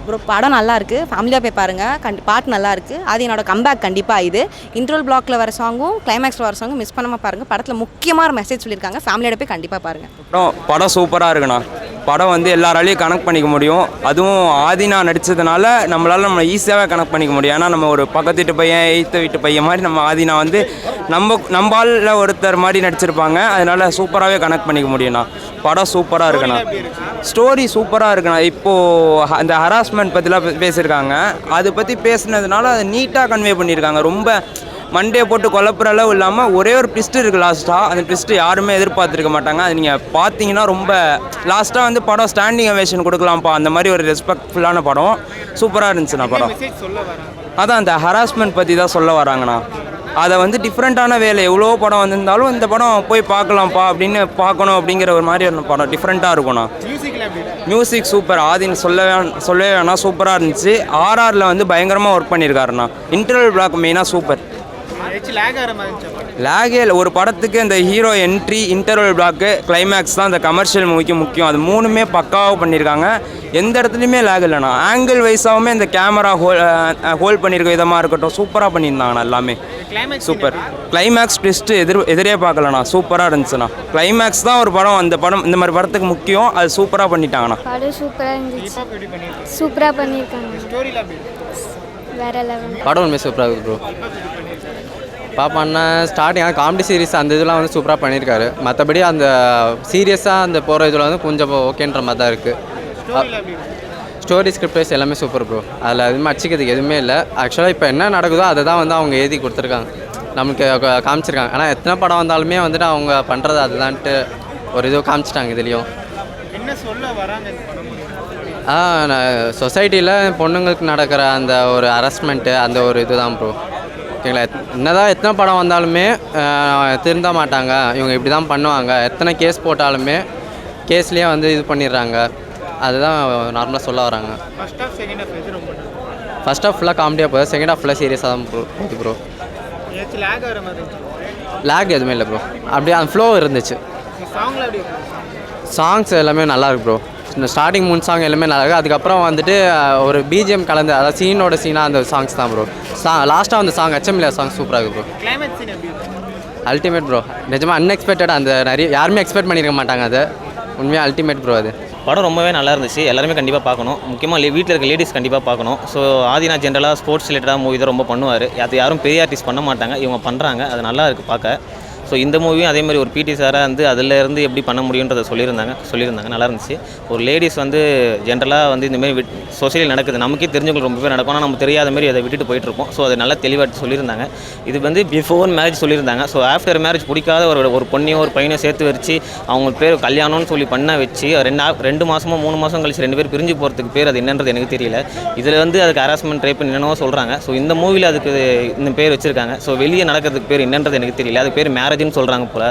Bro படம் நல்லா இருக்குது, ஃபேமிலியாக போய் பாருங்கள். பாட்டு நல்லா இருக்குது. அது என்னோட கம்பேக் கண்டிப்பாக. இது இன்ட்ரோல் பிளாக்ல வர சாங்கும் கிளைமேக்ஸில் வர சாங்கும் மிஸ் பண்ணாமல் பாருங்கள். படத்தில் முக்கியமான மெசேஜ் சொல்லியிருக்காங்க. ஃபேமிலியோட போய் கண்டிப்பாக பாருங்கள். படம் சூப்பராக இருக்குண்ணா. படம் வந்து எல்லாராலையும் கனெக்ட் பண்ணிக்க முடியும். அதுவும் ஆதினா நடித்ததுனால நம்ம ஈஸியாகவே கனெக்ட் பண்ணிக்க முடியும். ஏன்னா நம்ம ஒரு பக்கத்து வீட்டு பையன், எய்த்து வீட்டு பையன் மாதிரி நம்ம ஆதினா வந்து நம்ம ஆளில் ஒருத்தர் மாதிரி நடிச்சிருப்பாங்க. அதனால் சூப்பராகவே கனெக்ட் பண்ணிக்க முடியும்ண்ணா. படம் சூப்பராக இருக்குண்ணா. ஸ்டோரி சூப்பராக இருக்குண்ணா. இப்போது அந்த ஹராஸ்மெண்ட் பற்றிலாம் பேசியிருக்காங்க. அதை பற்றி பேசுனதுனால அதை நீட்டாக கன்வே பண்ணியிருக்காங்க. ரொம்ப மண்டே போட்டு குழப்புற அளவு இல்லாமல் ஒரே ஒரு ட்விஸ்ட் இருக்குது லாஸ்ட்டாக. அந்த ட்விஸ்ட்டு யாருமே எதிர்பார்த்துருக்க மாட்டாங்க. அது நீங்கள் பார்த்தீங்கன்னா ரொம்ப லாஸ்ட்டாக வந்து படம் ஸ்டாண்டிங் அவேஷன் கொடுக்கலாம்ப்பா, அந்த மாதிரி ஒரு ரெஸ்பெக்ட்ஃபுல்லான படம். சூப்பராக இருந்துச்சுண்ணா படம். அதான் அந்த ஹராஸ்மெண்ட் பற்றி தான் சொல்ல வராங்கண்ணா. அதை வந்து டிஃப்ரெண்ட்டான வேலை எவ்வளோ படம் வந்திருந்தாலும் இந்த படம் போய் பார்க்கலாம்ப்பா அப்படின்னு பார்க்கணும் அப்படிங்கிற ஒரு மாதிரி ஒரு படம் டிஃப்ரெண்ட்டாக இருக்கும்ண்ணா. Music super. ஆதின்னு சொல்லவே வேணாம், சூப்பராக இருந்துச்சு. ஆர்ஆரில் வந்து பயங்கரமாக ஒர்க் பண்ணியிருக்காருண்ணா. இன்டர்வல் பிளாக் மெயினாக சூப்பர். லேகே ஒரு படத்துக்கு இந்த hero entry, interval block, climax தான் இந்த கமர்ஷியல் மூவிக்கு முக்கியம். அது மூணுமே பக்காவாக பண்ணியிருக்காங்க. எந்த இடத்துலையுமே லேக் இல்லைண்ணா. ஆங்கிள் வைஸாகவுமே இந்த கேமரா ஹோல்ட் பண்ணியிருக்க விதமாக இருக்கட்டும், சூப்பராக பண்ணியிருந்தாங்கண்ணா. எல்லாமே சூப்பர். கிளைமேக்ஸ் ட்விஸ்ட்டு எதிரே பார்க்கலண்ணா. சூப்பராக இருந்துச்சுண்ணா. கிளைமேக்ஸ் தான் ஒரு படம், அந்த படம் இந்த மாதிரி படத்துக்கு முக்கியம். அது சூப்பராக பண்ணிட்டாங்கண்ணா. படம் சூப்பராக இருந்துச்சு. சூப்பராக பண்ணியிருக்காங்க. வேற லெவல். படம் உண்மையாக சூப்பராக இருக்குது ப்ரோ. பார்ப்பான்னா ஸ்டார்டிங் காமெடி சீரிஸ் அந்த இதெல்லாம் வந்து சூப்பராக பண்ணியிருக்காரு. மற்றபடி அந்த சீரியஸாக அந்த போகிற இதில் வந்து கொஞ்சம் ஓகேன்ற மாதிரி தான் இருக்குது. ஸ்டோரி ஸ்கிரிப்ட் எல்லாமே சூப்பர் ப்ரோ. அதில் எதுவுமே அடிச்சிக்கிறதுக்கு எதுவுமே இல்லை. ஆக்சுவலாக இப்போ என்ன நடக்குதோ அதை தான் வந்து அவங்க எழுதி கொடுத்துருக்காங்க, நமக்கு காமிச்சிருக்காங்க. ஆனால் எத்தனை படம் வந்தாலுமே வந்துட்டு அவங்க பண்ணுறது அதுதான்ட்டு ஒரு இது காமிச்சிட்டாங்க. இதுலேயும் என்ன சொல்ல வராங்க? சொசைட்டியில் பொண்ணுங்களுக்கு நடக்கிற அந்த ஒரு ஹராஸ்மெண்ட்டு அந்த ஒரு இது தான் ப்ரோ. ஓகேங்களா? என்னதான் எத்தனை படம் வந்தாலுமே திருந்த மாட்டாங்க, இவங்க இப்படி தான் பண்ணுவாங்க. எத்தனை கேஸ் போட்டாலுமே கேஸ்லேயே வந்து இது பண்ணிடுறாங்க. அதுதான் நார்மலாக சொல்ல வராங்க. ஃபர்ஸ்ட் ஹாஃப் ஃபுல்லாக காமெடியாக போகுது, செகண்ட் ஹாஃப் ஃபுல்லாக சீரியஸாக தான் போகுது ப்ரோ. லேக் எதுவுமே இல்லை ப்ரோ. அப்படியே அந்த ஃப்ளோ இருந்துச்சு. சாங்ஸ் எல்லாமே நல்லாயிருக்கு ப்ரோ. இந்த ஸ்டார்டிங் 3 சாங் எல்லாமே நல்லா இருக்குது. அதுக்கப்புறம் வந்துட்டு ஒரு பிஜிஎம் கலந்து, அதாவது சீனோட சீனாக அந்த சாங்ஸ் தான் ப்ரோ. லாஸ்ட்டாக அந்த சாங் HML சாங் சூப்பராக இருக்குது ப்ரோ. Ultimate bro. நிஜமாக அன்எக்ஸ்பெக்டட். அந்த நிறைய யாருமே எக்ஸ்பெக்ட் பண்ணியிருக்க மாட்டாங்க. அது உண்மையாக அல்டிமேட் ப்ரோ. அது படம் ரொம்பவே நல்லா இருந்துச்சு. எல்லாருமே கண்டிப்பாக பார்க்கணும். முக்கியமாக வீட்டில் இருக்க லேடிஸ் கண்டிப்பாக பார்க்கணும். ஸோ ஆதினா ஜென்ரலாக ஸ்போர்ட்ஸ் ரிலேட்டடாக மூவி தான் ரொம்ப பண்ணுவார். அது யாரும் பெரிய ஆர்டிஸ்ட் பண்ண மாட்டாங்க, இவங்க பண்ணுறாங்க. அது நல்லா இருக்குது பார்க்க. ஸோ இந்த மூவியும் அதே மாதிரி ஒரு பிடி சாராக வந்து அதிலேருந்து எப்படி பண்ண முடியுன்றதை சொல்லியிருந்தாங்க. நல்லா இருந்துச்சு. ஒரு லேடிஸ் வந்து ஜென்ரலாக வந்து இந்தமாரி சொசைட்டியில் நடக்குது, நமக்கே தெரிஞ்சவங்களுக்கு ரொம்பவே நடக்கும். ஆனால் நம்ம தெரியாத மாதிரி அதை விட்டுட்டு போயிட்டுருப்போம். ஸோ அதை நல்லா தெளிவாக சொல்லியிருந்தாங்க. இது வந்து பிஃபோர் மேரேஜ் சொல்லியிருந்தாங்க. ஸோ ஆஃப்டர் மேரேஜ் பிடிக்காத ஒரு பொண்ணையும் ஒரு பையனையும் சேர்த்து வச்சு அவங்க பேர் கல்யாணம்னு சொல்லி பண்ண வச்சு 2 மாதமோ 3 மாதம் கழிச்சு 2 பேர் பிரிஞ்சு போகிறதுக்கு பேர் அது என்னன்றது எனக்கு தெரியல. இதில் வந்து அதுக்கு ஹராஸ்மெண்ட் ரேப் என்னென்னவோ சொல்கிறாங்க. ஸோ இந்த மூவியில் அதுக்கு இந்த பேர் வச்சுருக்காங்க. ஸோ வெளியே நடக்கிறதுக்கு பேர் என்னன்றது எனக்கு தெரியல. அது பேர் மேரேஜ்னு சொல்கிறாங்க போல்.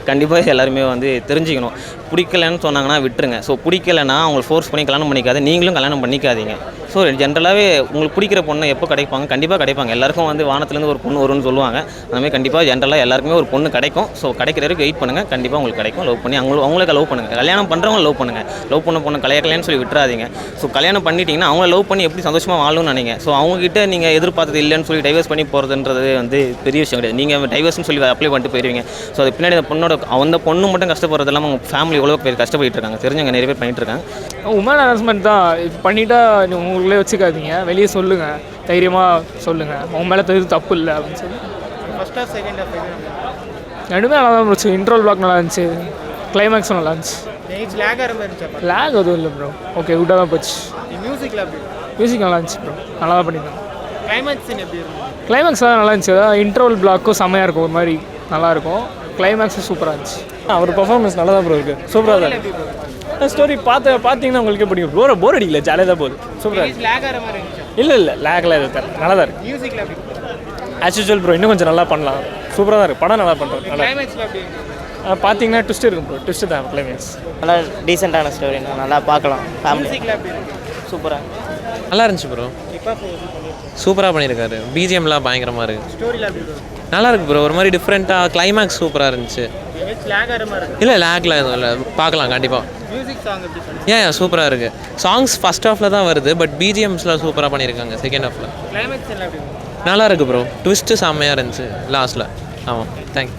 கண்டிப்பாக எல்லாருமே வந்து தெரிஞ்சுக்கணும். பிடிக்கலன்னு சொன்னாங்கன்னா விட்டுருங்க. ஸோ பிடிக்கலைன்னா அவங்களை ஃபோர்ஸ் பண்ணி கல்யாணம் பண்ணிக்காது, நீங்களும் கல்யாணம் பண்ணிக்காதீங்க. ஸோ ஜென்ரலாகவே உங்களுக்கு பிடிக்கிற பொண்ணை எப்போ கிடைப்பாங்க? கண்டிப்பாக கிடைப்பாங்க. எல்லாருக்கும் வந்து வானத்துலேருந்து ஒரு பொண்ணு வரும்னு சொல்லுவாங்க. அதுமாதிரி கண்டிப்பாக ஜென்ரலாக எல்லாருக்குமே ஒரு பொண்ணு கிடைக்கும். ஸோ கிடைக்கிற வரைக்கும் வெயிட் பண்ணுங்கள். கண்டிப்பாக உங்களுக்கு கிடைக்கும். லவ் பண்ணி அவங்களுக்கு லவ் பண்ணுங்கள். கல்யாணம் பண்ணுறவங்க லவ் பண்ணுங்கள். லவ் பண்ண பொண்ணு கல்யாணம்னு சொல்லி விட்டுறாதீங்க. ஸோ கல்யாணம் பண்ணிட்டீங்கன்னா அவங்கள லவ் பண்ணி எப்படி சந்தோஷமாக வாழணும்னு நினைங்க. ஸோ அவங்ககிட்ட நீங்கள் எதிர்பார்த்தது இல்லைன்னு சொல்லி டைவர்ஸ் பண்ணி போகிறதுன்றது வந்து பெரிய விஷயம் கிடையாது. நீங்கள் டைவர்ஸ்னு சொல்லி அப்ளை பண்ணிட்டு போயிடுவீங்க. ஸோ அது பின்னாடி அந்த பொண்ணு மட்டும் கஷ்டப்படுறது இல்லாமல் அவங்க ஃபேமிலி எவ்வளோ பேர் கஷ்டப்பட்டு இருக்காங்க. தெரிஞ்சவங்க நிறைய பேர் பண்ணிட்டு இருக்காங்க. உமன் ஹராஸ்மெண்ட் தான். இப்போ பண்ணிட்டா உங்களுக்குள்ளே வச்சுக்காதீங்க, வெளியே சொல்லுங்கள், தைரியமாக சொல்லுங்கள். அவங்க மேலே தப்பு இல்லை அப்படின்னு சொல்லி. ரெண்டுமே நல்லா தான் இருந்துச்சு. இன்ட்ரோல் பிளாக் நல்லா இருந்துச்சு, கிளைமேக்ஸும் நல்லா இருந்துச்சு. லேக் எதுவும் இல்லை ப்ரோ. ஓகே, குட்டாக தான் போச்சு. மியூசிக் நல்லா இருந்துச்சு ப்ரோ. நல்லா தான் பண்ணியிருந்தாங்க. கிளைமேக்ஸ் தான் நல்லா இருந்துச்சு. அதாவது இன்ட்ரோல் பிளாக்கும் செம்மையாக இருக்கும், ஒரு மாதிரி நல்லாயிருக்கும். கிளைமேக்ஸும் சூப்பராக இருந்துச்சு. அவர் பர்ஃபார்மன்ஸ் நல்லா தான் ப்ரோ இருக்குது. சூப்பராக தான் இருக்குது. ஸ்டோரி பார்த்தீங்கன்னா உங்களுக்கே பிடிக்கும். போர் அடிக்கல, ஜாலியாக தான் போகுது. சூப்பராக இருக்குது. இல்லை லேக்லாம் எதுவும் தரல, நல்லா தான் இருக்குது. ஆஸ் யூஸ்வல் ப்ரோ, இன்னும் கொஞ்சம் நல்லா பண்ணலாம். சூப்பராக தான் இருக்குது. படம் நல்லா பண்ணுறோம். நல்லா பார்த்தீங்கன்னா ட்விஸ்ட் இருக்கும் ப்ரோ. ட்விஸ்ட்டு தான் கிளைமேக்ஸ். நல்லா டீசெண்டான ஸ்டோரி, நல்லா பார்க்கலாம். ஃபேமிலி சூப்பராக நல்லா இருந்துச்சு ப்ரோ. சூப்பராக பண்ணியிருக்காரு. பிஜிஎம்லாம் பயங்கரமாக இருக்குது. ஸ்டோரியில் எப்படி இருக்கும்? நல்லா இருக்கு ப்ரோ. ஒரு மாதிரி டிஃப்ரெண்ட்டாக கிளைமேக்ஸ் சூப்பராக இருந்துச்சு. லேக் ஆகிற மாதிரி இருக்கு. இல்லை லேக்லாம் எதுவும் இல்லை, பார்க்கலாம் கண்டிப்பாக. மியூசிக் சாங் எப்படி சொன்னீங்க? ஏன் சூப்பராக இருக்குது. சாங்ஸ் ஃபஸ்ட் ஹாஃபில் தான் வருது, பட் பிஜிஎம்ஸ்லாம் சூப்பராக பண்ணியிருக்காங்க செகண்ட் ஹாஃபில். கிளைமேக்ஸ் எல்லாம் எப்படி இருக்கும்? நல்லா இருக்குது ப்ரோ. ட்விஸ்ட்டு செம்மையாக இருந்துச்சு லாஸ்ட்டில். ஆமாம், தேங்க்யூ.